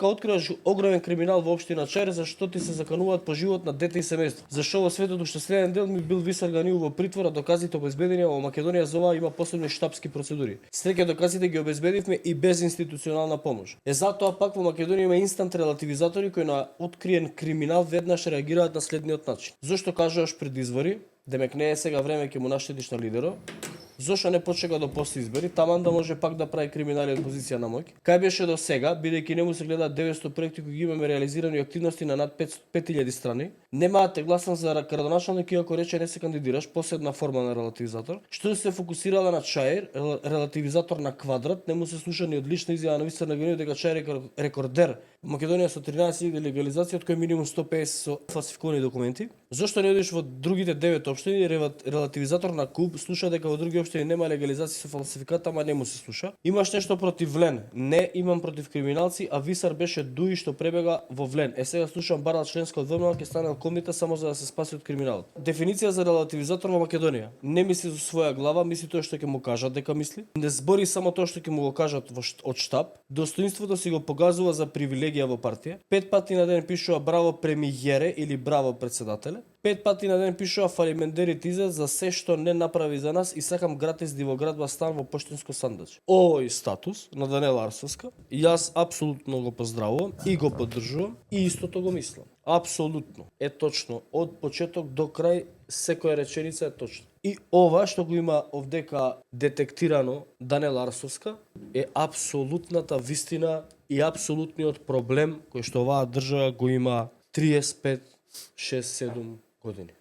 као откриваш огромен криминал во општина Чаир, зашто ти се закануваат по живот на дете и семејство. Зашто во светот уште следен дел ми бил Висар Ганиев во притвор, а доказите обезбедени во Македонија за ова има посебни штабски процедури. Среќа доказите ги обезбедивме и без институционална помош. Затоа пак во Македонија има инстант релативизатори кои на откриен криминал веднаш реагираат на следниот начин. Зошто кажуваш пред избори, демек не е сега време ќе му наштетиш на лидерот? Зошто не почека до постизбори, таман да може пак да прави криминали од позиција на моќ? Кај беше до сега, бидејќи не му се гледаат 900 проекти кои ги имаме реализирани активности на над 5000 страни, немаате гласан за градоначалник иако рече не се кандидираш, посебна форма на релативизатор, што се фокусирала на Чаир, релативизатор на квадрат, не му се слуша ни од лична изјава на Висар Ганиев дека Чаир е рекордер во Македонија со 13.000 легализации, од кои минимум 150 со фалсификувани документи. Зошто не одиш во другите 9 општини? Релативизатор на Куб слуша дека во други општини нема легализација со фалсификат, ама не му се слуша. Имаш нешто против Влен? Не, имам против криминалци, а Висар беше дуи што пребега во Влен. Сега слушам барал членска од ВМРО ќе стане комита само за да се спаси од криминалот. Дефиниција за релативизатор во Македонија. Не мисли со своја глава, мисли тоа што ќе му кажат дека мисли. Не збори само тоа што ќе му го кажат од штаб. Достоинството си го погазува за привилегија во партија. 5 пати на ден пишува браво премијере или браво председателе. 5 пати на ден пишува фалимендери тизе за се што не направи за нас и сакам гратис дивоградба стан во поштенско сандаче. Овој статус на Данела Арсовска, јас апсолутно го поздравувам и го поддржувам и истото го мислам. Апсолутно. Е точно. Од почеток до крај секоја реченица е точна. И ова што го има овдека детектирано Данела Арсовска е апсолутната вистина и апсолутниот проблем кој што оваа држава го има 35, 6, 7 години.